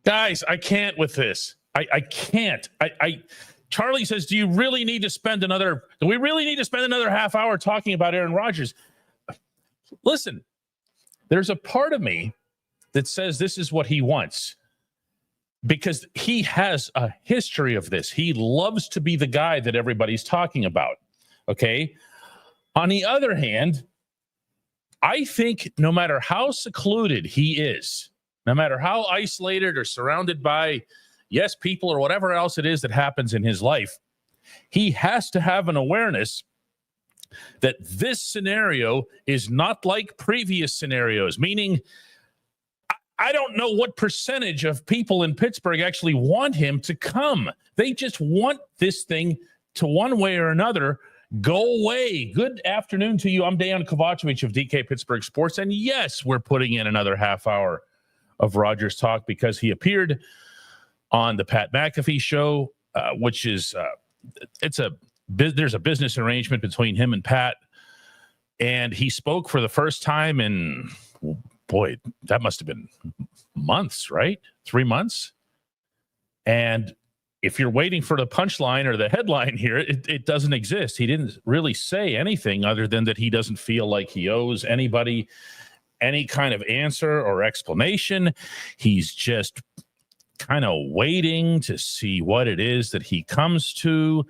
Guys, I can't with this. I can't. Charlie says, do we really need to spend another half hour talking about Aaron Rodgers? Listen, there's a part of me that says this is what he wants because he has a history of this. He loves to be the guy that everybody's talking about. Okay. On the other hand, I think no matter how secluded he is, no matter how isolated or surrounded by, yes, people or whatever else it is that happens in his life, he has to have an awareness that this scenario is not like previous scenarios, meaning I don't know what percentage of people in Pittsburgh actually want him to come. They just want this thing to one way or another go away. Good afternoon to you. I'm Dejan Kovacevic of DK Pittsburgh Sports. And yes, we're putting in another half hour of Rodgers talk because he appeared on the Pat McAfee show, which is there's a business arrangement between him and Pat, and he spoke for the first time in, boy, that must have been months, right? 3 months. And if you're waiting for the punchline or the headline here, it doesn't exist. He didn't really say anything other than that he doesn't feel like he owes anybody any kind of answer or explanation. He's just kind of waiting to see what it is that he comes to.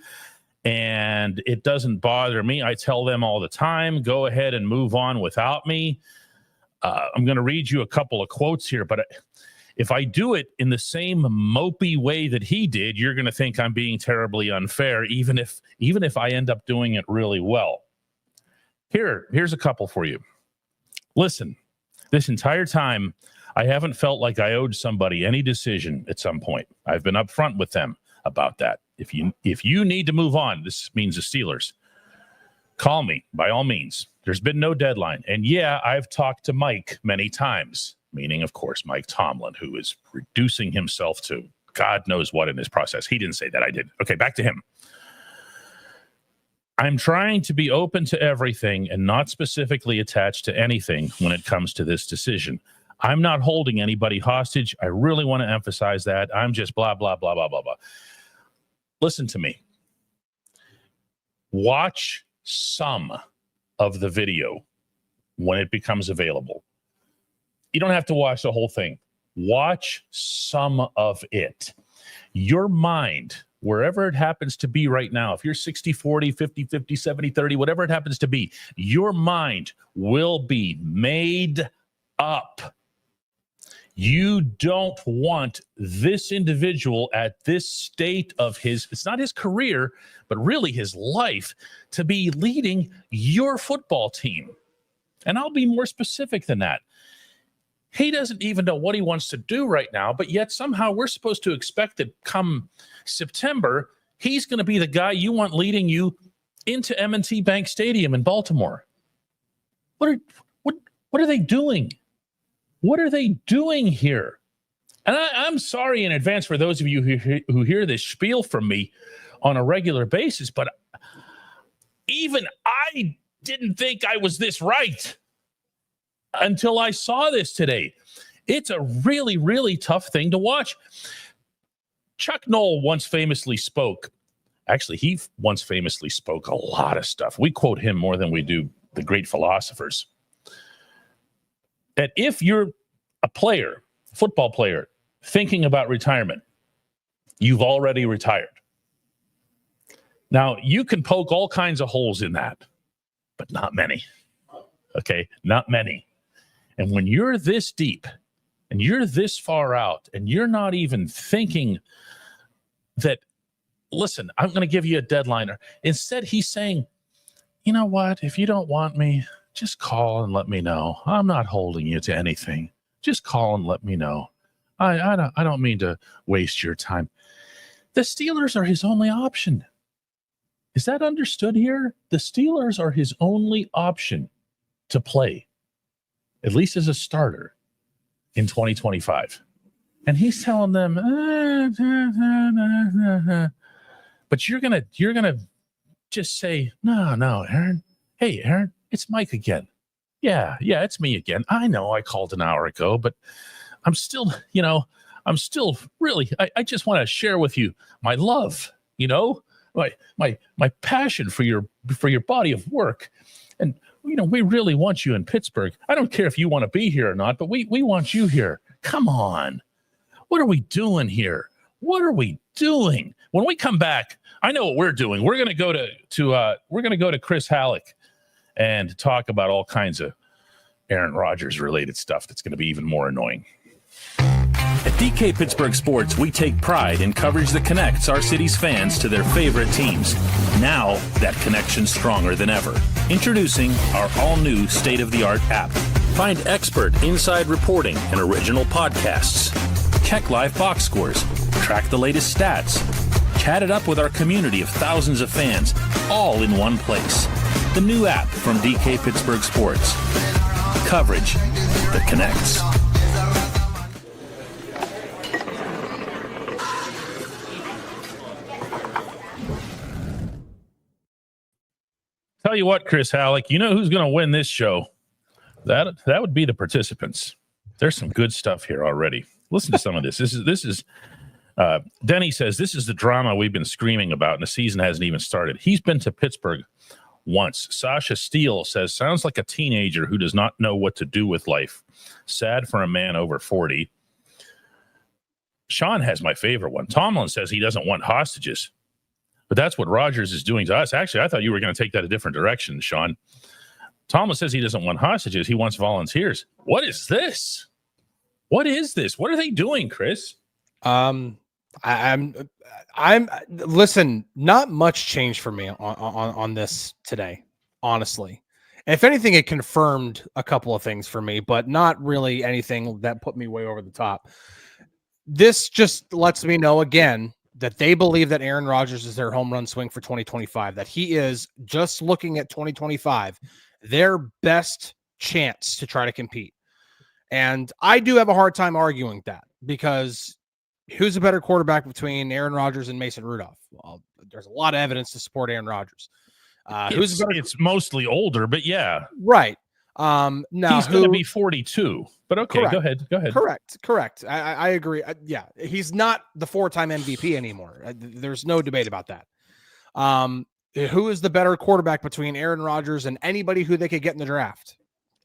And it doesn't bother me. I tell them all the time, go ahead and move on without me. I'm going to read you a couple of quotes here, but if I do it in the same mopey way that he did, you're going to think I'm being terribly unfair, even if I end up doing it really well. Here's a couple for you. Listen, this entire time, I haven't felt like I owed somebody any decision at some point. I've been upfront with them about that. If you need to move on, this means the Steelers, call me by all means. There's been no deadline. And yeah, I've talked to Mike many times, meaning, of course, Mike Tomlin, who is reducing himself to God knows what in this process. He didn't say that. I did. Okay, back to him. I'm trying to be open to everything and not specifically attached to anything when it comes to this decision. I'm not holding anybody hostage. I really want to emphasize that. I'm just blah, blah, blah, blah, blah, blah. Listen to me. Watch some of the video when it becomes available. You don't have to watch the whole thing. Watch some of it. Your mind, wherever it happens to be right now, if you're 60-40, 50-50, 70-30, whatever it happens to be, your mind will be made up. You don't want this individual at this state of it's not his career, but really his life, to be leading your football team. And I'll be more specific than that. He doesn't even know what he wants to do right now, but yet somehow we're supposed to expect that come September, he's going to be the guy you want leading you into M&T Bank Stadium in Baltimore. What are they doing? What are they doing here? And I'm sorry in advance for those of you who hear this spiel from me on a regular basis, but even I didn't think I was this right until I saw this today. It's a really, really tough thing to watch. Chuck Noll once famously spoke. Actually, he once famously spoke a lot of stuff. We quote him more than we do the great philosophers. That if you're a player, football player, thinking about retirement, you've already retired. Now, you can poke all kinds of holes in that, but not many. Okay, not many. And when you're this deep and you're this far out and you're not even thinking that, listen, I'm going to give you a deadline. Instead, he's saying, you know what? If you don't want me, just call and let me know. I'm not holding you to anything. Just call and let me know. I don't mean to waste your time. The Steelers are his only option. Is that understood here? The Steelers are his only option to play, at least as a starter, in 2025. And he's telling them, but you're gonna just say, no, Aaron. Hey, Aaron, it's Mike again. Yeah, it's me again. I know I called an hour ago, but I'm still really, I just want to share with you my love, my passion for your body of work. And, we really want you in Pittsburgh. I don't care if you want to be here or not, but we want you here. Come on. What are we doing here? What are we doing? When we come back, I know what we're doing. We're going to go to Chris Halleck and talk about all kinds of Aaron Rodgers related stuff that's going to be even more annoying. At DK Pittsburgh Sports, we take pride in coverage that connects our city's fans to their favorite teams. Now, that connection's stronger than ever. Introducing our all-new state-of-the-art app. Find expert inside reporting and original podcasts. Check live box scores. Track the latest stats. Chat it up with our community of thousands of fans, all in one place. The new app from DK Pittsburgh Sports. Coverage that connects. Tell you what, Chris Halleck, you know who's going to win this show? That would be the participants. There's some good stuff here already. Listen to some of this. This is Denny says, this is the drama we've been screaming about, and the season hasn't even started. He's been to Pittsburgh once. Sasha Steele says, sounds like a teenager who does not know what to do with life. Sad for a man over 40. Sean has my favorite one. Tomlin says he doesn't want hostages, but that's what Rodgers is doing to us. Actually, I thought you were going to take that a different direction, Sean. Tomlin says he doesn't want hostages. He wants volunteers. What is this? What is this? What are they doing, Chris? I'm listen, not much changed for me on this today, honestly. If anything, it confirmed a couple of things for me, but not really anything that put me way over the top. This just lets me know again that they believe that Aaron Rodgers is their home run swing for 2025, that he is, just looking at 2025, their best chance to try to compete. And I do have a hard time arguing that, because who's a better quarterback between Aaron Rodgers and Mason Rudolph? Well, there's a lot of evidence to support Aaron Rodgers. It's mostly older, but yeah. Right. Now he's going to be 42, but okay, correct. Go ahead. Correct. I agree. Yeah. He's not the 4-time MVP anymore. There's no debate about that. Who is the better quarterback between Aaron Rodgers and anybody who they could get in the draft?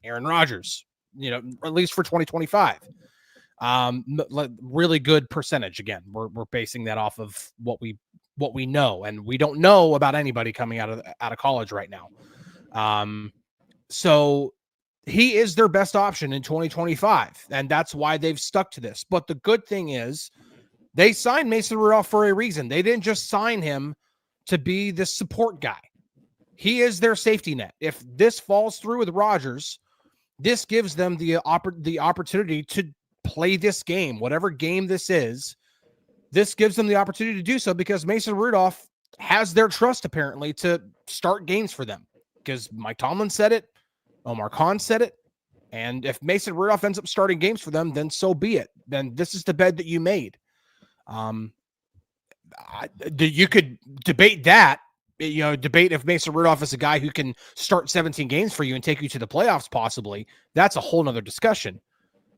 Aaron Rodgers, at least for 2025. Really good percentage. Again, we're basing that off of what we know, and we don't know about anybody coming out of college right now. So he is their best option in 2025, and that's why they've stuck to this. But the good thing is they signed Mason Rudolph for a reason. They didn't just sign him to be the support guy. He is their safety net. If this falls through with Rodgers, this gives them the opportunity to play this game, whatever game this is. This gives them the opportunity to do so because Mason Rudolph has their trust, apparently, to start games for them. Because Mike Tomlin said it, Omar Khan said it, and if Mason Rudolph ends up starting games for them, then so be it. Then this is the bed that you made. You could debate that. Debate if Mason Rudolph is a guy who can start 17 games for you and take you to the playoffs, possibly. That's a whole nother discussion.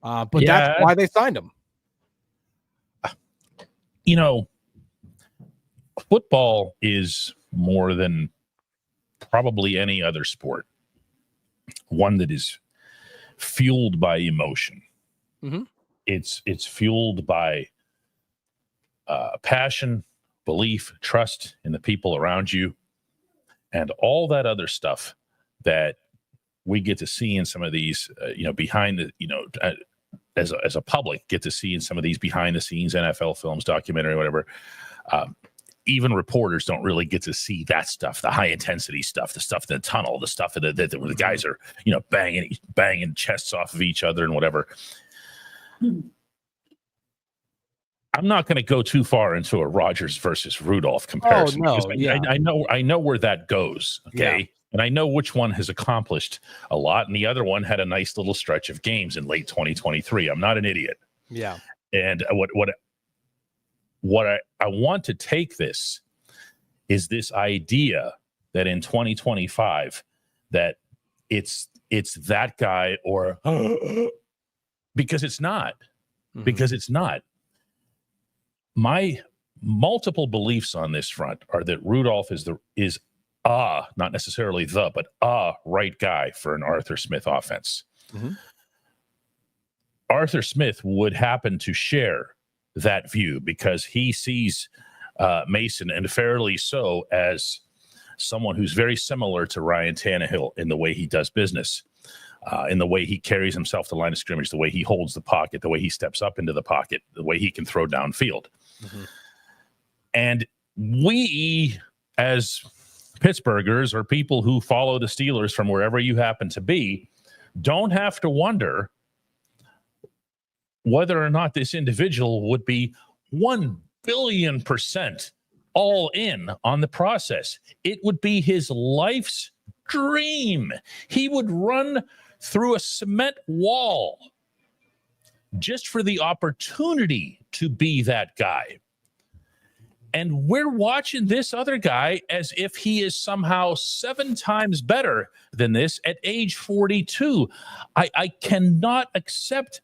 But that's why they signed him. Football is more than probably any other sport. One that is fueled by emotion. Mm-hmm. It's fueled by passion, belief, trust in the people around you, and all that other stuff that we get to see in some of these, behind the, as a public, get to see in some of these behind the scenes NFL films, documentary, whatever. Even reporters don't really get to see that stuff, the high intensity stuff, the stuff in the tunnel, the stuff where the guys are, banging chests off of each other and whatever. I'm not going to go too far into a Rodgers versus Rudolph comparison. Oh, no, I know where that goes. Okay. Yeah. And I know which one has accomplished a lot, and the other one had a nice little stretch of games in late 2023. I'm not an idiot. Yeah. And what I want to take this is this idea that in 2025 that it's that guy, or because it's not. Because it's not. My multiple beliefs on this front are that Rudolph is not necessarily but right guy for an Arthur Smith offense. Arthur Smith would happen to share that view because he sees Mason, and fairly so, as someone who's very similar to Ryan Tannehill in the way he does business, in the way he carries himself to the line of scrimmage, the way he holds the pocket, the way he steps up into the pocket, the way he can throw downfield. And we, as Pittsburghers or people who follow the Steelers from wherever you happen to be, don't have to wonder whether or not this individual would be 1 billion% all in on the process. It would be his life's dream. He would run through a cement wall just for the opportunity to be that guy. And we're watching this other guy as if he is somehow 7 times better than this at age 42. I cannot accept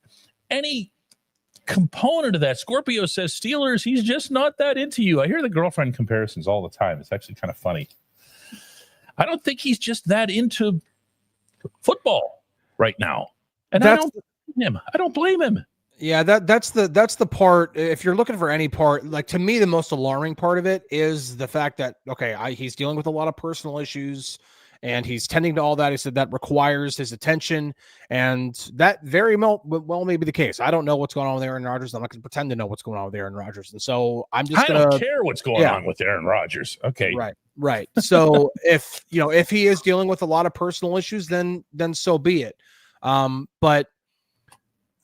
any component of that. Scorpio says, Steelers, he's just not that into you. I hear the girlfriend comparisons all the time. It's actually kind of funny. I don't think he's just that into football right now. And I don't blame him. Yeah, that's the part. If you're looking for any part, like, to me, the most alarming part of it is the fact that, okay, he's dealing with a lot of personal issues and he's tending to all that. He said that requires his attention, and that very well may be the case. I don't know what's going on with Aaron Rodgers. I'm not going to pretend to know what's going on with Aaron Rodgers. And so I don't care what's going on with Aaron Rodgers. Okay. Right. So if he is dealing with a lot of personal issues, then so be it. But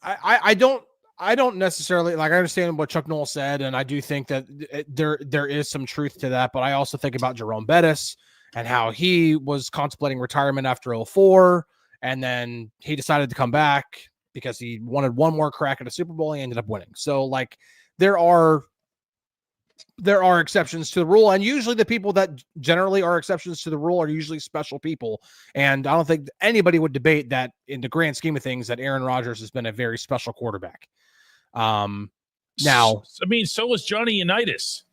I don't necessarily, like, I understand what Chuck Noll said, and I do think that there is some truth to that, but I also think about Jerome Bettis and how he was contemplating retirement after 2004, and then he decided to come back because he wanted one more crack at a Super Bowl. He ended up winning. So, like, there are exceptions to the rule, and usually the people that generally are exceptions to the rule are usually special people. And I don't think anybody would debate that, in the grand scheme of things, that Aaron Rodgers has been a very special quarterback. Now, I mean, so was Johnny Unitas.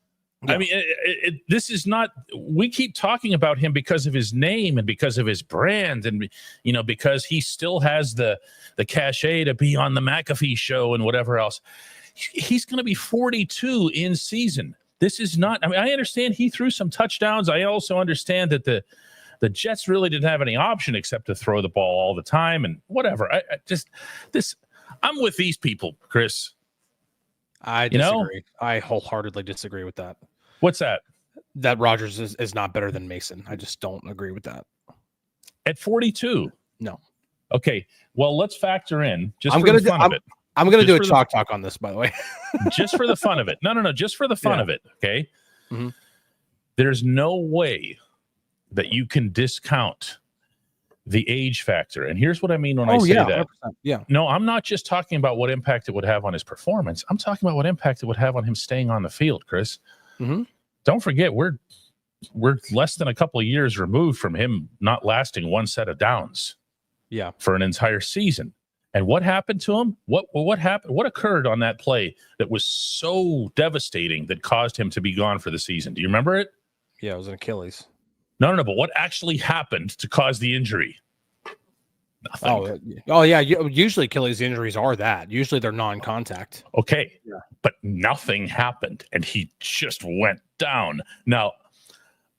Yeah. I mean, this is not, we keep talking about him because of his name and because of his brand, and, because he still has the cachet to be on the McAfee show and whatever else. He's going to be 42 in season. This is not, I mean, I understand he threw some touchdowns. I also understand that the Jets really didn't have any option except to throw the ball all the time and whatever. I'm with these people, Chris. I disagree. I wholeheartedly disagree with that. What's that? That Rodgers is not better than Mason. I just don't agree with that. At 42? No. Okay. Well, let's factor in just for the fun of it. I'm going to do a chalk talk on this, by the way. Just for the fun of it. No. Just for the fun of it. Okay. Mm-hmm. There's no way that you can discount the age factor. And here's what I mean when I say that. 100%. Yeah. No, I'm not just talking about what impact it would have on his performance. I'm talking about what impact it would have on him staying on the field, Chris. Mm-hmm. Don't forget, we're less than a couple of years removed from him not lasting one set of downs. Yeah. For an entire season. And what happened to him? What happened? What occurred on that play that was so devastating that caused him to be gone for the season? Do you remember it? Yeah, it was an Achilles. No. But what actually happened to cause the injury? Nothing. Oh yeah. Usually Achilles injuries are that. Usually they're non-contact. Okay. Yeah. But nothing happened, and he just went down. Now,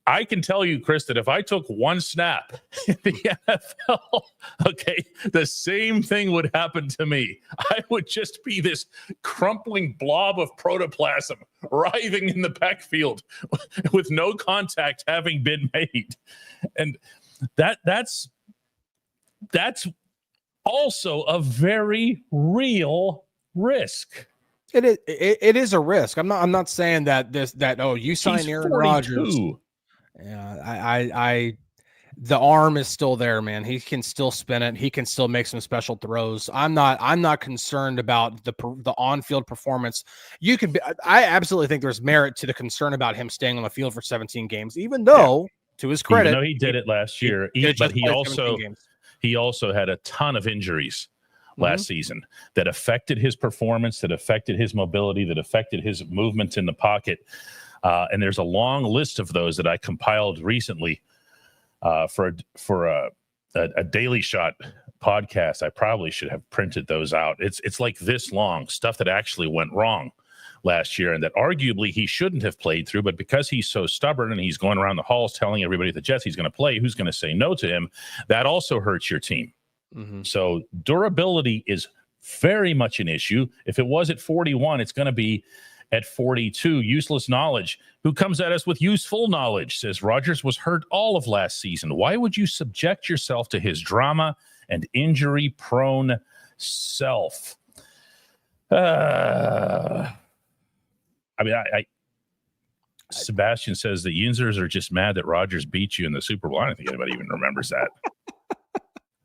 I can tell you, Chris, that if I took one snap in the NFL, okay, the same thing would happen to me. I would just be this crumpling blob of protoplasm writhing in the backfield with no contact having been made. And that's also a very real risk. It is a risk. I'm not saying that you sign Aaron Rodgers. Yeah, the arm is still there, man. He can still spin it. He can still make some special throws. I'm not concerned about the on-field performance. I absolutely think there's merit to the concern about him staying on the field for 17 games, even though to his credit, even though he did it last year, but he also had a ton of injuries last season that affected his performance, that affected his mobility, that affected his movement in the pocket. And there's a long list of those that I compiled recently for a Daily Shot podcast. I probably should have printed those out. It's like this long, stuff that actually went wrong last year and that arguably he shouldn't have played through, but because he's so stubborn and he's going around the halls telling everybody at the Jets he's going to play, who's going to say no to him, that also hurts your team. So durability is very much an issue. If it was at 41, it's going to be at 42. Useless knowledge. Who comes at us with useful knowledge? Says Rodgers was hurt all of last season. Why would you subject yourself to his drama and injury-prone self? Sebastian says the Yinzers are just mad that Rodgers beat you in the Super Bowl. I don't think anybody even remembers that.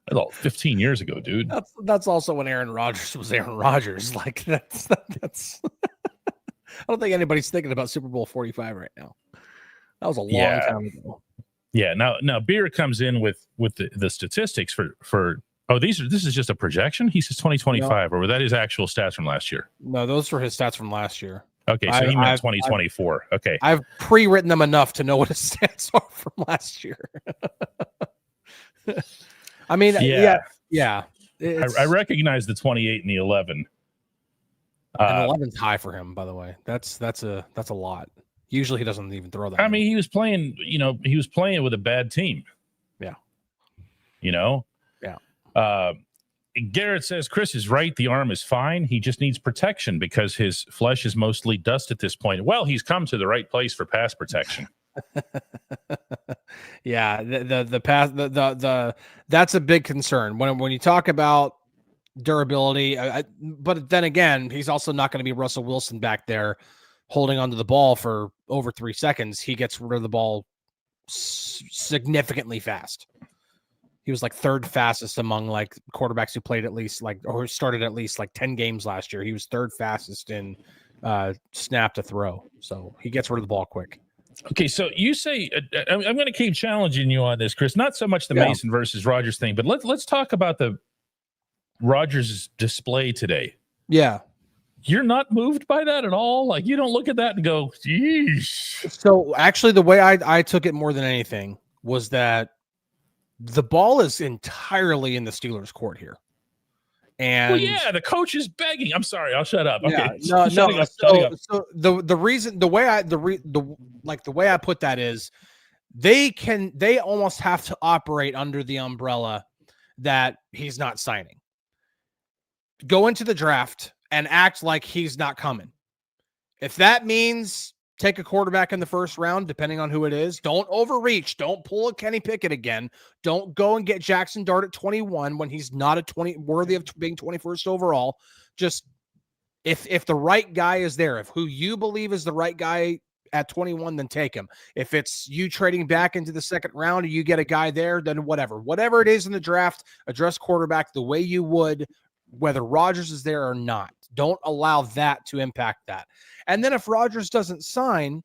That's all 15 years ago, dude. That's also when Aaron Rodgers was Aaron Rodgers. Like that's I don't think anybody's thinking about Super Bowl 45 right now. That was a long time ago. Yeah. Now Beer comes in with the statistics for this is just a projection. He says 2025, or were that his actual stats from last year? No, those were his stats from last year. Okay, so he meant 2024. Okay. I've pre-written them enough to know what his stats are from last year. I mean, yeah. I recognize the 28 and the 11. And 11's high for him, by the way. That's a lot. Usually he doesn't even throw that. I mean, he was playing with a bad team. Yeah. Yeah. Garrett says Chris is right. The arm is fine. He just needs protection because his flesh is mostly dust at this point. Well, he's come to the right place for pass protection. Yeah, the pass that's a big concern when you talk about durability. But then again, he's also not going to be Russell Wilson back there holding onto the ball for over 3 seconds. He gets rid of the ball significantly fast. He was like third fastest among like quarterbacks who played at least or started at least 10 games last year. He was third fastest in snap to throw. So he gets rid of the ball quick. Okay, so you say I'm going to keep challenging you on this, Chris. Not so much the Mason versus Rodgers thing, but let's talk about the Rodgers display today. Yeah, you're not moved by that at all. Like you don't look at that and go, "Geez." So actually, the way I took it more than anything was that the ball is entirely in the Steelers' court here. And the coach is begging. I'm sorry, I'll shut up. Yeah, okay. No. So the reason, the way I put that is they almost have to operate under the umbrella that he's not signing. Go into the draft and act like he's not coming. If that means take a quarterback in the first round, depending on who it is. Don't overreach. Don't pull a Kenny Pickett again. Don't go and get Jackson Dart at 21 when he's not worthy of being 21st overall. Just if the right guy is there, if who you believe is the right guy at 21, then take him. If it's you trading back into the second round and you get a guy there, then whatever it is in the draft, address quarterback the way you would whether Rodgers is there or not. Don't allow that to impact that. And then if Rodgers doesn't sign,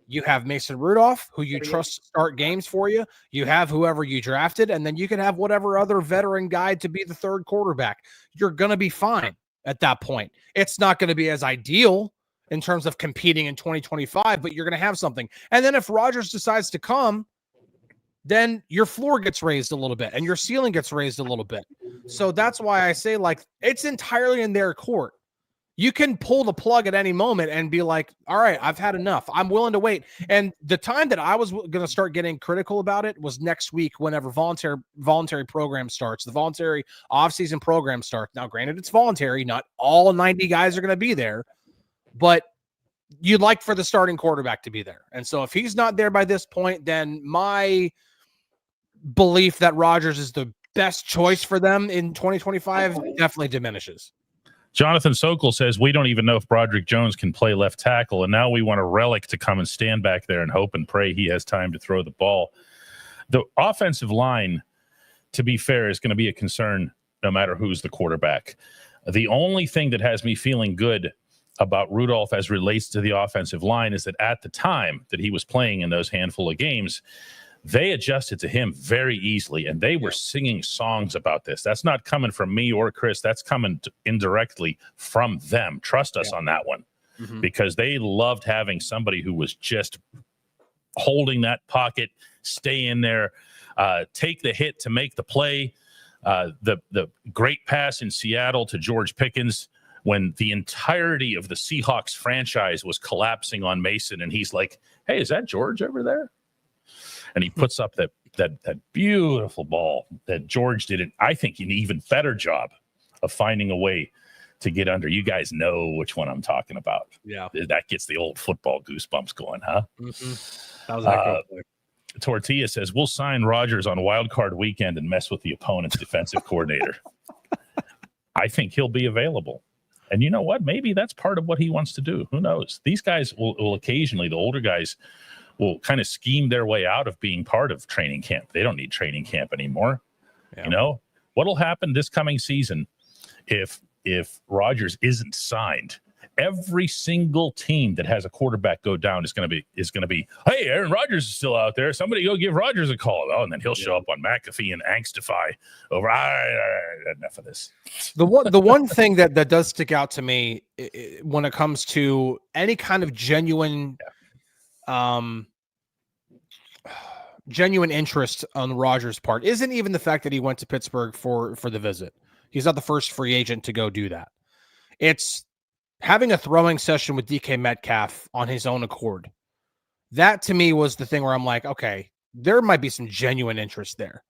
you have Mason Rudolph, who you trust to start games for you. You have whoever you drafted, and then you can have whatever other veteran guy to be the third quarterback. You're going to be fine at that point. It's not going to be as ideal in terms of competing in 2025, but you're going to have something. And then if Rodgers decides to come, then your floor gets raised a little bit and your ceiling gets raised a little bit. So that's why I say it's entirely in their court. You can pull the plug at any moment and be like, all right, I've had enough. I'm willing to wait. And the time that I was going to start getting critical about it was next week, whenever voluntary program starts, the voluntary offseason program starts. Now, granted, it's voluntary. Not all 90 guys are going to be there, but you'd like for the starting quarterback to be there. And so if he's not there by this point, then my belief that Rodgers is the best choice for them in 2025 definitely diminishes. Jonathan Sokol says, we don't even know if Broderick Jones can play left tackle, and now we want a relic to come and stand back there and hope and pray he has time to throw the ball. The offensive line, to be fair, is going to be a concern no matter who's the quarterback. The only thing that has me feeling good about Rudolph as relates to the offensive line is that at the time that he was playing in those handful of games, They adjusted to him very easily, and they were singing songs about this. That's not coming from me or Chris. That's coming indirectly from them. Trust us on that one, because they loved having somebody who was just holding that pocket, stay in there, take the hit to make the play. The great pass in Seattle to George Pickens when the entirety of the Seahawks franchise was collapsing on Mason, and he's like, "Hey, is that George over there?" And he puts up that beautiful ball that George did, I think, an even better job of finding a way to get under. You guys know which one I'm talking about. Yeah. That gets the old football goosebumps going, huh? That was that Tortilla says, we'll sign Rodgers on wild card weekend and mess with the opponent's defensive coordinator. I think he'll be available. And you know what? Maybe that's part of what he wants to do. Who knows? These guys will occasionally, the older guys, will kind of scheme their way out of being part of training camp. They don't need training camp anymore. Yeah. You know, what'll happen this coming season if Rodgers isn't signed? Every single team that has a quarterback go down is going to be, hey, Aaron Rodgers is still out there. Somebody go give Rodgers a call. Oh, and then he'll show up on McAfee and Angstify over. All right, enough of this. The one thing that does stick out to me when it comes to any kind of genuine interest on Rodgers' part isn't even the fact that he went to Pittsburgh for the visit. He's not the first free agent to go do that. It's having a throwing session with DK Metcalf on his own accord. That to me was the thing where I'm like, okay, there might be some genuine interest there.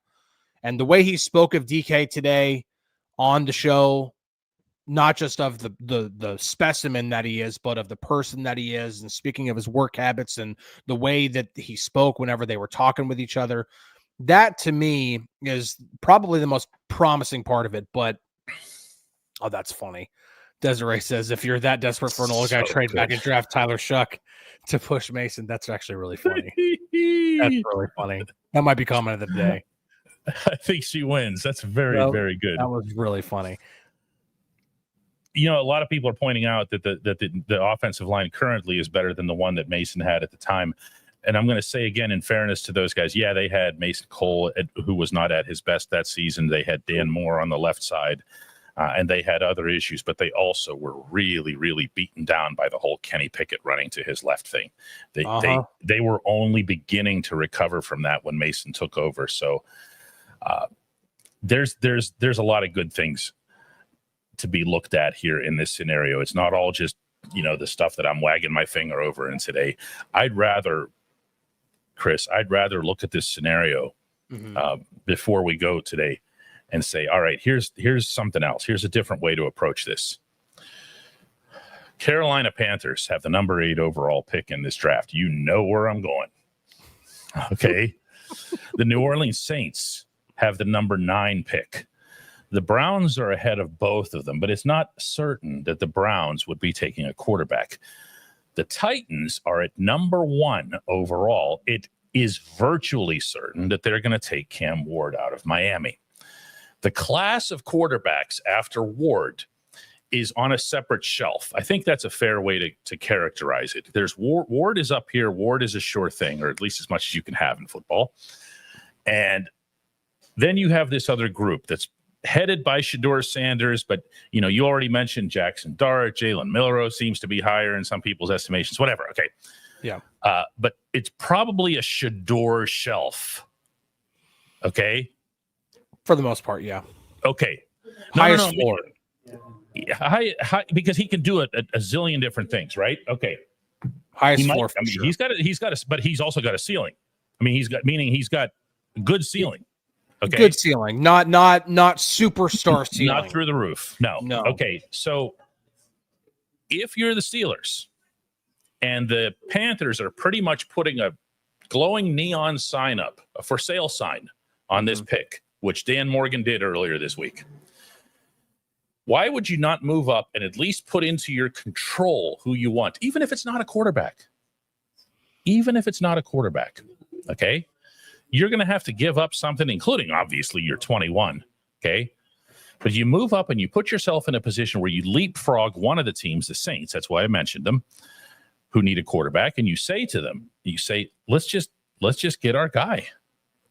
And the way he spoke of DK today on the show, not just of the specimen that he is, but of the person that he is, and speaking of his work habits and the way that he spoke whenever they were talking with each other, that to me is probably the most promising part of it. But, oh, that's funny. Desiree says, if you're that desperate for an old guy, trade back and draft Tyler Shuck to push Mason. That's actually really funny. That's really funny. That might be comment of the day. I think she wins. That's very, very good. That was really funny. You know, a lot of people are pointing out that the offensive line currently is better than the one that Mason had at the time. And I'm going to say again, in fairness to those guys, yeah, they had Mason Cole, who was not at his best that season. They had Dan Moore on the left side, and they had other issues, but they also were really, really beaten down by the whole Kenny Pickett running to his left thing. They were only beginning to recover from that when Mason took over. So there's a lot of good things to be looked at here in this scenario. It's not all just, the stuff that I'm wagging my finger over in today. Chris, I'd rather look at this scenario before we go today and say, all right, here's something else. Here's a different way to approach this. Carolina Panthers have the number 8 overall pick in this draft. You know where I'm going. Okay. The New Orleans Saints have the number 9 pick. The Browns are ahead of both of them, but it's not certain that the Browns would be taking a quarterback. The Titans are at number 1 overall. It is virtually certain that they're going to take Cam Ward out of Miami. The class of quarterbacks after Ward is on a separate shelf. I think that's a fair way to characterize it. There's Ward is up here. Ward is a sure thing, or at least as much as you can have in football. And then you have this other group that's headed by Shedeur Sanders, but you already mentioned Jackson Dart, Jalen Milroe seems to be higher in some people's estimations, whatever. Okay. Yeah. But it's probably a Shedeur shelf. Okay. For the most part. Yeah. Okay. Highest floor. High, because he can do a zillion different things, right? Okay. Highest floor. Sure. But he's also got a ceiling. He's got good ceiling. Okay. Good ceiling, not superstar ceiling. Not through the roof. No. Okay. So if you're the Steelers and the Panthers are pretty much putting a glowing neon sign up, a for sale sign on this pick, which Dan Morgan did earlier this week, why would you not move up and at least put into your control who you want, even if it's not a quarterback? Okay. You're going to have to give up something, including obviously you're 21. Okay. But you move up and you put yourself in a position where you leapfrog one of the teams, the Saints. That's why I mentioned them, who need a quarterback. And you say to them, let's just get our guy.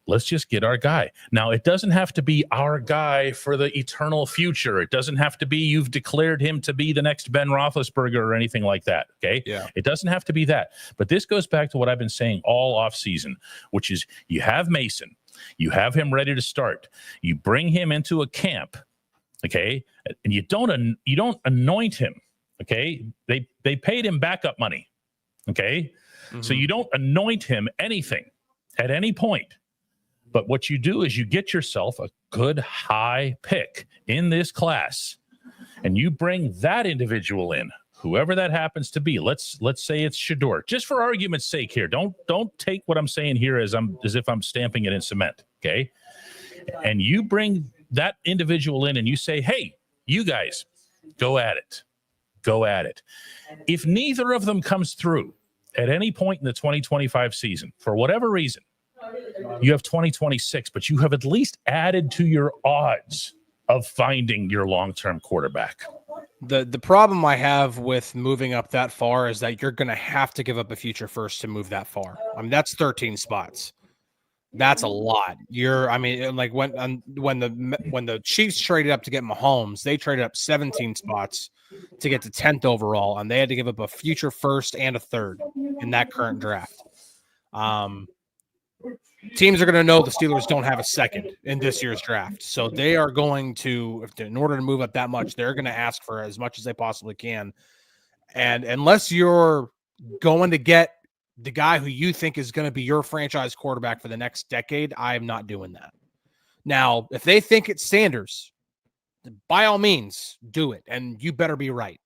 let's just get our guy. Now, it doesn't have to be our guy for the eternal future. It doesn't have to be you've declared him to be the next Ben Roethlisberger or anything like that, okay? Yeah. It doesn't have to be that. But this goes back to what I've been saying all offseason, which is you have Mason. You have him ready to start. You bring him into a camp, okay? And you don't anoint him, okay? They paid him backup money, okay? Mm-hmm. So you don't anoint him anything at any point. But what you do is you get yourself a good high pick in this class, and you bring that individual in, whoever that happens to be. Let's say it's Shedeur. Just for argument's sake here, don't take what I'm saying here as if I'm stamping it in cement, okay? And you bring that individual in and you say, hey, you guys, go at it. Go at it. If neither of them comes through at any point in the 2025 season, for whatever reason, you have 2026, but you have at least added to your odds of finding your long-term quarterback. The problem I have with moving up that far is that you're going to have to give up a future first to move that far. I mean, that's 13 spots. That's a lot. Like when the Chiefs traded up to get Mahomes, they traded up 17 spots to get to 10th overall, and they had to give up a future first and a third in that current draft. Teams are going to know the Steelers don't have a second in this year's draft. So they are going to, in order to move up that much, they're going to ask for as much as they possibly can. And unless you're going to get the guy who you think is going to be your franchise quarterback for the next decade, I am not doing that. Now, if they think it's Sanders, by all means, do it. And you better be right.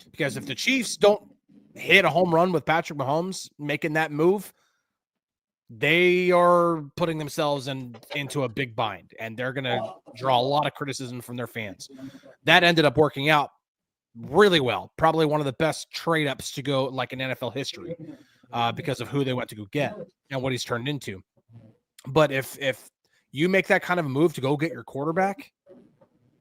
Because if the Chiefs don't hit a home run with Patrick Mahomes making that move, they are putting themselves into a big bind, and they're going to draw a lot of criticism from their fans. That ended up working out really well. Probably one of the best trade-ups to go like in NFL history because of who they went to go get and what he's turned into. But if you make that kind of a move to go get your quarterback,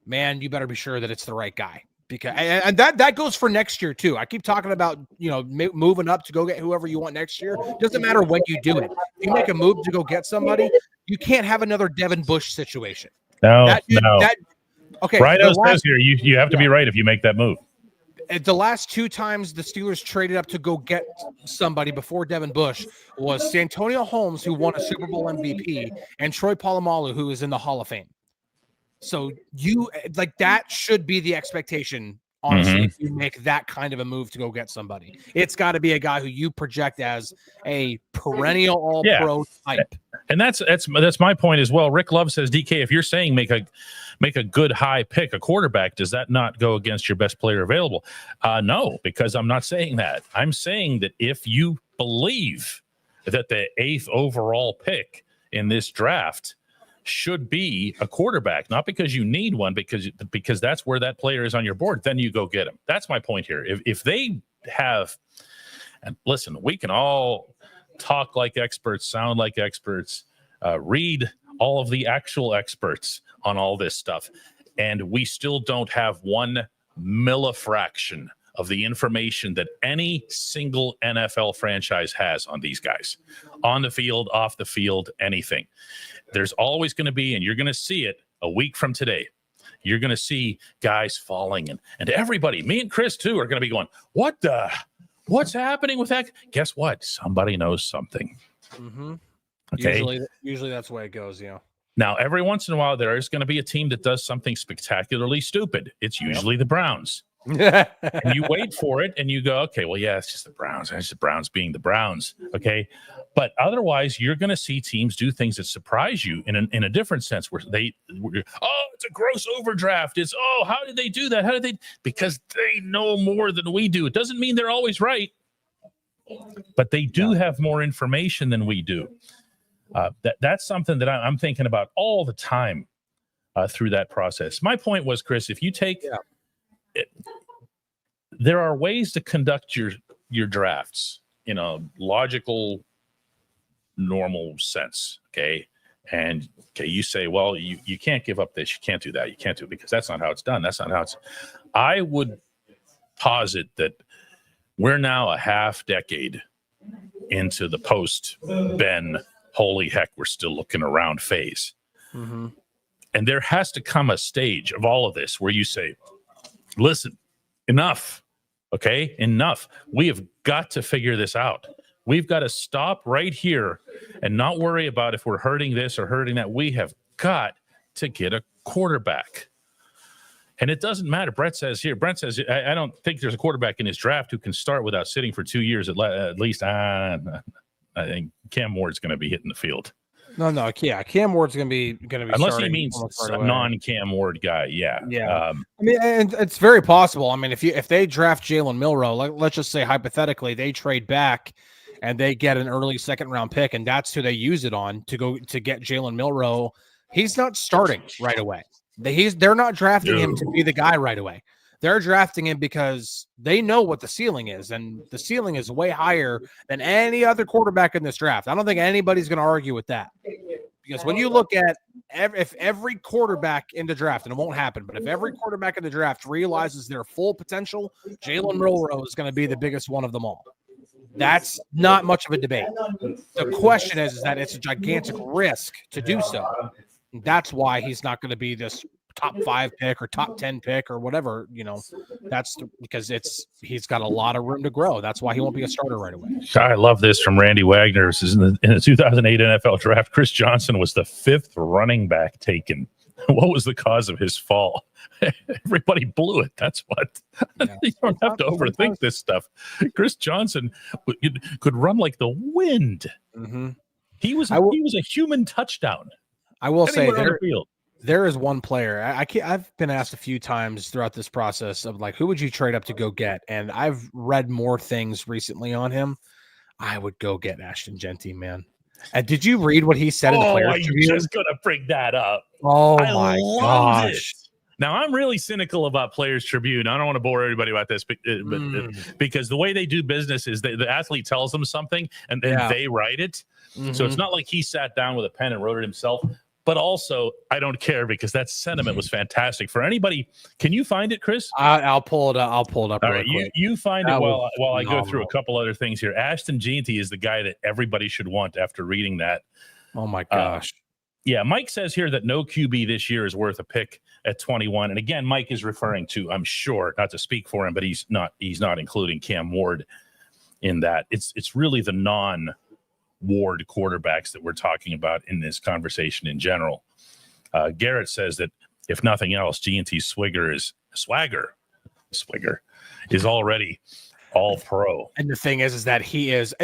man, you better be sure that it's the right guy. Because and that goes for next year too. I keep talking about moving up to go get whoever you want next year. Doesn't matter when you do it. If you make a move to go get somebody, you can't have another Devin Bush situation. Okay. Rhino says here you have to be right if you make that move. The last two times the Steelers traded up to go get somebody before Devin Bush was Santonio Holmes, who won a Super Bowl MVP, and Troy Polamalu, who is in the Hall of Fame. So that should be the expectation, honestly, if you make that kind of a move to go get somebody. It's got to be a guy who you project as a perennial all-pro type. And that's my point as well. Rick Love says, DK, if you're saying make a good high pick, a quarterback, does that not go against your best player available? No, because I'm not saying that. I'm saying that if you believe that the 8th overall pick in this draft should be a quarterback, not because you need one, because that's where that player is on your board, then you go get him. That's my point here. If they have, and listen, we can all talk like experts, sound like experts, read all of the actual experts on all this stuff, and we still don't have one millifraction of the information that any single NFL franchise has on these guys, on the field, off the field, anything. There's always going to be, and you're going to see it a week from today, you're going to see guys falling, and everybody, me and Chris too, are going to be going, what's happening with that? Guess what? Somebody knows something. Mm-hmm. Okay. Usually that's the way it goes, Now, every once in a while, there is going to be a team that does something spectacularly stupid. It's usually the Browns. And you wait for it and you go, okay, well, yeah, it's just the Browns. It's the Browns being the Browns. Okay. But otherwise, you're going to see teams do things that surprise you in a different sense where it's a gross overdraft. It's, how did they do that? Because they know more than we do. It doesn't mean they're always right, but they do have more information than we do. That's something that I'm thinking about all the time through that process. My point was, Chris, if you take there are ways to conduct your drafts in a logical, normal sense. Okay. And you say, well, you can't give up this. You can't do that. You can't do it because that's not how it's done. That's not how it's. I would posit that we're now a half decade into the post Ben holy heck, we're still looking around phase. Mm-hmm. And there has to come a stage of all of this where you say, listen, enough. Okay, enough. We have got to figure this out. We've got to stop right here and not worry about if we're hurting this or hurting that. We have got to get a quarterback. And it doesn't matter. Brent says, I don't think there's a quarterback in his draft who can start without sitting for 2 years at least. I think Cam Ward's going to be hitting the field. No, yeah, Cam Ward's going to be unless he means a non-Cam Ward guy. Yeah. I mean, and it's very possible. I mean, if they draft Jalen Milroe, let's just say hypothetically they trade back and they get an early second-round pick, and that's who they use it on to get Jalen Milroe. He's not starting right away. They're not drafting him to be the guy right away. They're drafting him because they know what the ceiling is, and the ceiling is way higher than any other quarterback in this draft. I don't think anybody's going to argue with that, because when you look at if every quarterback in the draft, and it won't happen, but if every quarterback in the draft realizes their full potential, Jalen Milroe is going to be the biggest one of them all. That's not much of a debate. The question is that it's a gigantic risk to do so. That's why he's not going to be this top 5 pick or top 10 pick or whatever, that's because he's got a lot of room to grow. That's why he won't be a starter right away. I love this from Randy Wagner. This is in the 2008 NFL draft. Chris Johnson was the 5th running back taken. What was the cause of his fall? Everybody blew it. That's what. Yeah. You don't have to overthink this stuff. Chris Johnson could run like the wind. Mm-hmm. He was a human touchdown. I will say there is one player I've been asked a few times throughout this process of like, who would you trade up to go get? And I've read more things recently on him. I would go get Ashton Genty, man. And did you read what he said in the Players Tribune? I was just going to bring that up. Oh my gosh. Now, I'm really cynical about Players Tribune. I don't want to bore everybody about this, but because the way they do business is the athlete tells them something and then they write it. Mm-hmm. So it's not like he sat down with a pen and wrote it himself. But also, I don't care because that sentiment was fantastic. For anybody, can you find it, Chris? I'll pull it up. All right, you find it while I go through a couple other things here. Ashton Genty is the guy that everybody should want after reading that. Oh my gosh. Yeah, Mike says here that no QB this year is worth a pick at 21. And again, Mike is referring to, I'm sure, not to speak for him, but he's not including Cam Ward in that. It's really the non-Ward quarterbacks that we're talking about in this conversation in general. Garrett says that if nothing else, G&T's swagger is already all pro. And the thing is that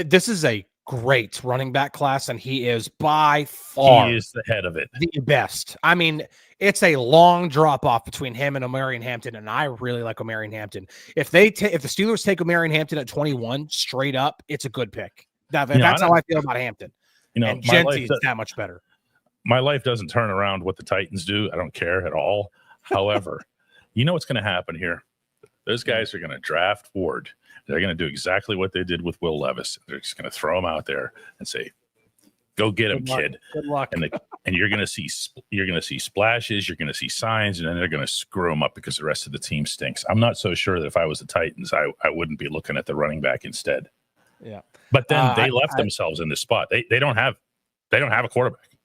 this is a great running back class, and he is by far he is the head of it, the best. I mean, it's a long drop off between him and Omarion Hampton, and I really like Omarion Hampton. If the Steelers take Omarion Hampton at 21 straight up, it's a good pick. That's how I feel about Hampton. And Genty is that much better. My life doesn't turn around what the Titans do. I don't care at all. However, you know what's going to happen here? Those guys are going to draft Ward. They're going to do exactly what they did with Will Levis. They're just going to throw him out there and say, "Go get him, kid." Good luck. And you're going to see splashes. You're going to see signs, and then they're going to screw him up because the rest of the team stinks. I'm not so sure that if I was the Titans, I wouldn't be looking at the running back instead. Yeah, but then they left themselves in this spot. They don't have a quarterback.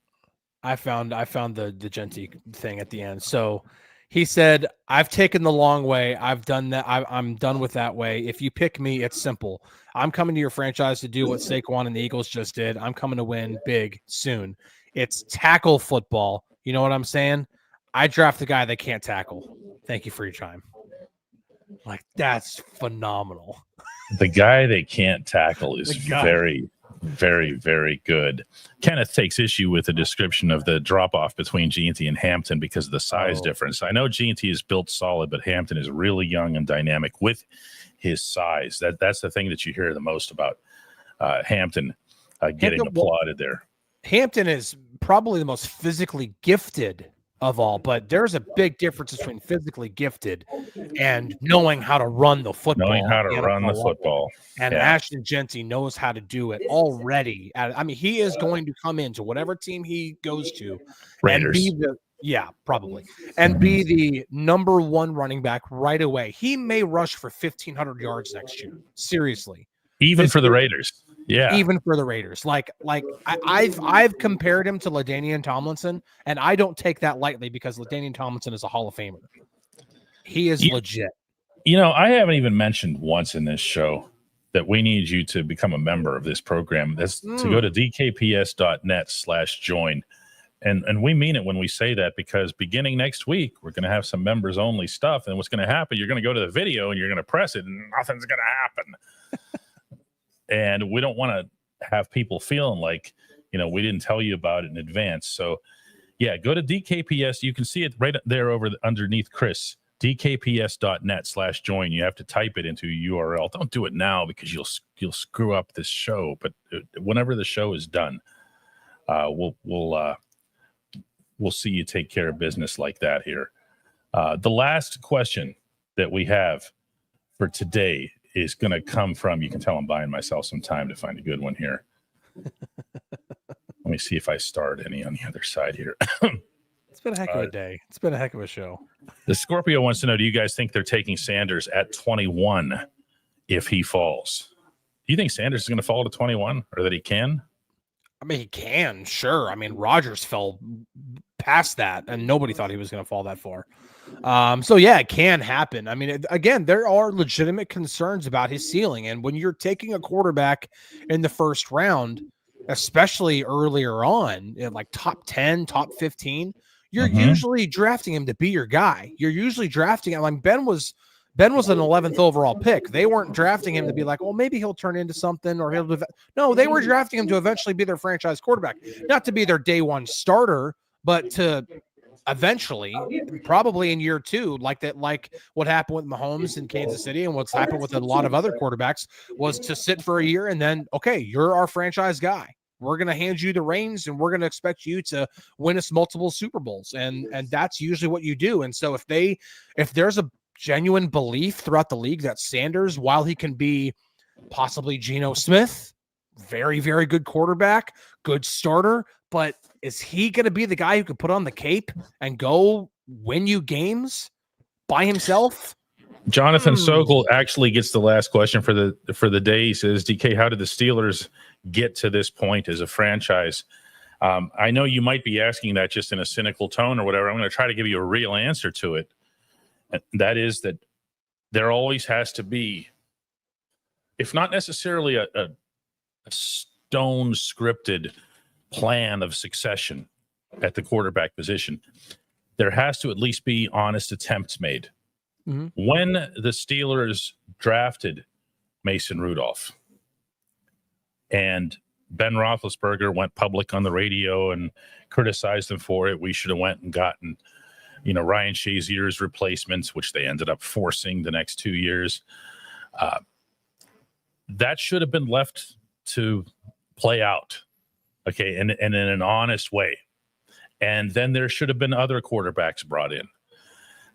I found the Genty thing at the end. So he said, "I've taken the long way. I've done that. I'm done with that way. If you pick me, it's simple. I'm coming to your franchise to do what Saquon and the Eagles just did. I'm coming to win big soon. It's tackle football. You know what I'm saying? I draft the guy that can't tackle. Thank you for your time." Like, that's phenomenal. The guy they can't tackle is very, very, very good. Kenneth takes issue with the description of the drop-off between G&T and Hampton because of the size difference. I know G&T is built solid, but Hampton is really young and dynamic with his size. That's the thing that you hear the most about Hampton getting applauded there. Hampton is probably the most physically gifted of all, but there's a big difference between physically gifted and knowing how to run the football. And Ashton Genty knows how to do it already. I mean, he is going to come into whatever team he goes to Raiders. And be the number one running back right away. He may rush for 1,500 yards next year. Seriously. Even for the Raiders. Yeah. Even for the Raiders. I've compared him to LaDainian Tomlinson, and I don't take that lightly because LaDainian Tomlinson is a Hall of Famer. He is legit. I haven't even mentioned once in this show that we need you to become a member of this program. That's to go to dkps.net/join. And we mean it when we say that, because beginning next week, we're going to have some members only stuff. And what's going to happen, you're going to go to the video and you're going to press it and nothing's going to happen. And we don't want to have people feeling like, we didn't tell you about it in advance. So yeah, go to DKPS. You can see it right there underneath Chris, dkps.net/join. You have to type it into a URL. Don't do it now because you'll screw up this show. But whenever the show is done, we'll see you take care of business like that here. The last question that we have for today is going to come from, you can tell I'm buying myself some time to find a good one here. Let me see if I start any on the other side here. It's been a heck of a day. It's been a heck of a show. The Scorpio wants to know, do you guys think they're taking Sanders at 21 if he falls? Do you think Sanders is going to fall to 21, or that he can? I mean, he can, sure. I mean, Rodgers fell past that, and nobody thought he was going to fall that far. So yeah, it can happen. I mean, again, there are legitimate concerns about his ceiling. And when you're taking a quarterback in the first round, especially earlier on, like top 10, top 15, you're usually drafting him to be your guy. You're usually drafting him. Like Ben was an 11th overall pick. They weren't drafting him to be like, well, maybe he'll turn into something, or no, they were drafting him to eventually be their franchise quarterback, not to be their day one starter, but to eventually, probably in year 2, like what happened with Mahomes in Kansas City and what's happened with a lot of other quarterbacks, was to sit for a year and then, okay, you're our franchise guy. We're going to hand you the reins and we're going to expect you to win us multiple Super Bowls. And that's usually what you do. And so if there's a genuine belief throughout the league that Sanders, while he can be possibly Geno Smith, very, very good quarterback, good starter, but is he going to be the guy who can put on the cape and go win you games by himself? Jonathan Sokol actually gets the last question for the day. He says, DK, how did the Steelers get to this point as a franchise? I know you might be asking that just in a cynical tone or whatever. I'm going to try to give you a real answer to it. And that is that there always has to be, if not necessarily a stone scripted plan of succession at the quarterback position, there has to at least be honest attempts made. When the Steelers drafted Mason Rudolph and Ben Roethlisberger went public on the radio and criticized them for it, we should have went and gotten, Ryan Shazier's replacements, which they ended up forcing the next 2 years. That should have been left to play out, okay, and in an honest way. And then there should have been other quarterbacks brought in.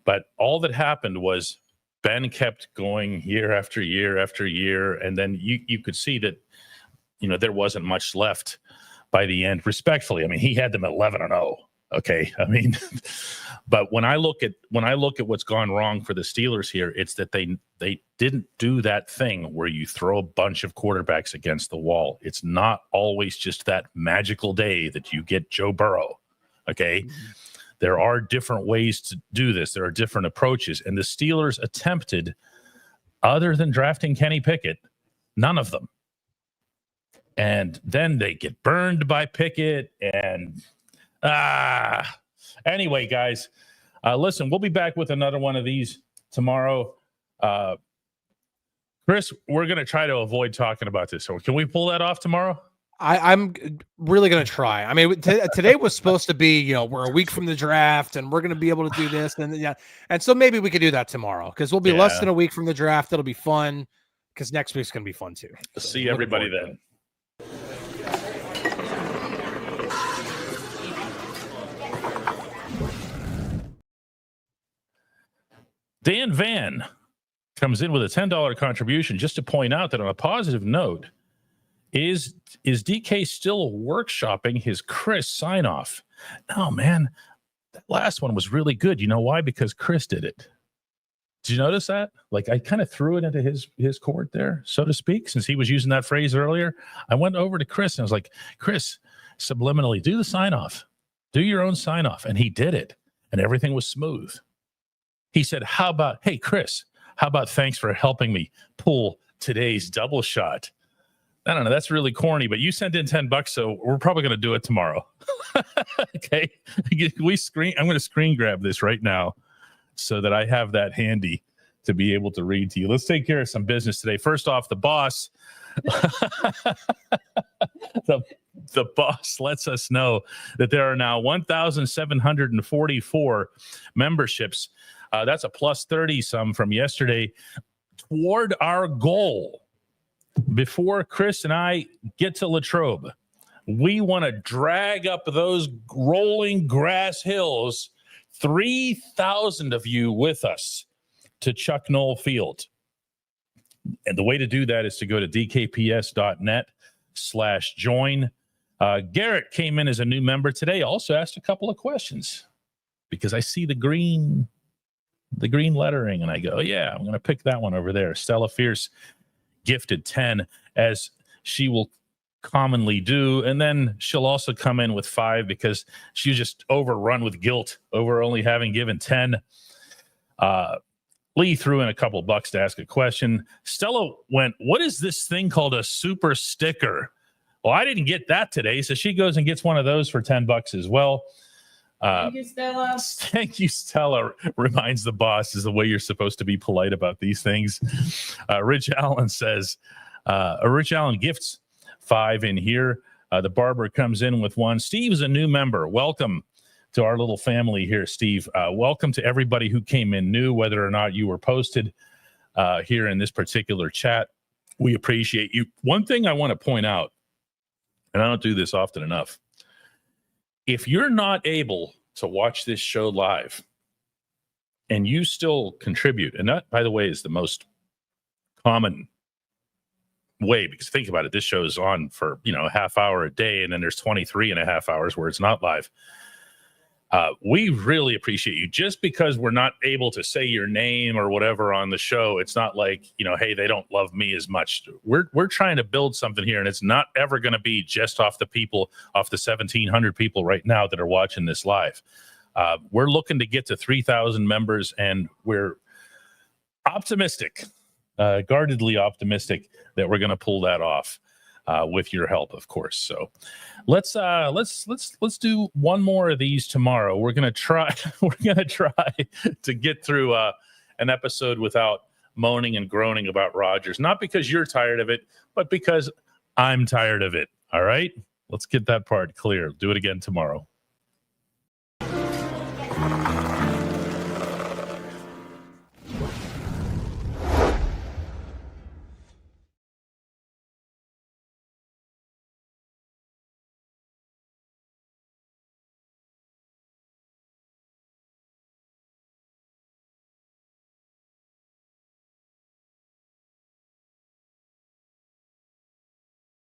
But all that happened was Ben kept going year after year after year, and then you could see that, there wasn't much left by the end. Respectfully, I mean, he had them at 11-0. Okay, I mean, but when I look at what's gone wrong for the Steelers here, it's that they didn't do that thing where you throw a bunch of quarterbacks against the wall. It's not always just that magical day that you get Joe Burrow. Okay. There are different ways to do this. There are different approaches. And the Steelers attempted, other than drafting Kenny Pickett, none of them. And then they get burned by Pickett. And anyway, guys, listen, we'll be back with another one of these tomorrow. Chris, we're going to try to avoid talking about this. So can we pull that off tomorrow? I'm really going to try. I mean, today was supposed to be, we're a week from the draft and we're going to be able to do this. And so maybe we could do that tomorrow because we'll be less than a week from the draft. It'll be fun because next week's going to be fun too. So see everybody then. Dan Van comes in with a $10 contribution just to point out that on a positive note, Is DK still workshopping his Chris sign-off? No, man, that last one was really good. You know why? Because Chris did it. Did you notice that? Like I kind of threw it into his court there, so to speak, since he was using that phrase earlier. I went over to Chris and I was like, Chris, subliminally, do the sign off. Do your own sign off. And he did it. And everything was smooth. He said, hey, Chris, how about thanks for helping me pull today's double shot? I don't know. That's really corny, but you sent in $10, so we're probably going to do it tomorrow. Okay. I'm going to screen grab this right now so that I have that handy to be able to read to you. Let's take care of some business today. First off, the boss, the boss lets us know that there are now 1,744 memberships. That's a plus 30 some from yesterday toward our goal. Before Chris and I get to Latrobe, we want to drag up those rolling grass hills, 3,000 of you with us to Chuck Knoll Field. And the way to do that is to go to dkps.net/join. Garrett came in as a new member today, also asked a couple of questions because I see the green lettering and I go, yeah, I'm going to pick that one over there. Stella Fierce gifted 10 as she will commonly do. And then she'll also come in with 5 because she's just overrun with guilt over only having given 10. Lee threw in a couple of bucks to ask a question. Stella went, what is this thing called a super sticker? Well, I didn't get that today. So she goes and gets one of those for $10 as well. Thank you, Stella. Thank you, Stella. Reminds the boss is the way you're supposed to be polite about these things. Rich Allen says, Rich Allen gifts 5 in here. The barber comes in with 1. Steve is a new member. Welcome to our little family here, Steve. Welcome to everybody who came in new, whether or not you were posted here in this particular chat. We appreciate you. One thing I want to point out, and I don't do this often enough, if you're not able to watch this show live and you still contribute, and that, by the way, is the most common way, because think about it, this show is on for, a half hour a day, and then there's 23 and a half hours where it's not live. We really appreciate you. Just because we're not able to say your name or whatever on the show, it's not like, hey, they don't love me as much. We're trying to build something here, and it's not ever going to be just off the 1,700 people right now that are watching this live. We're looking to get to 3,000 members, and we're optimistic, guardedly optimistic that we're going to pull that off. With your help, of course. So let's do one more of these tomorrow. We're gonna try to get through an episode without moaning and groaning about Rodgers. Not because you're tired of it, but because I'm tired of it. All right, let's get that part clear. Do it again tomorrow.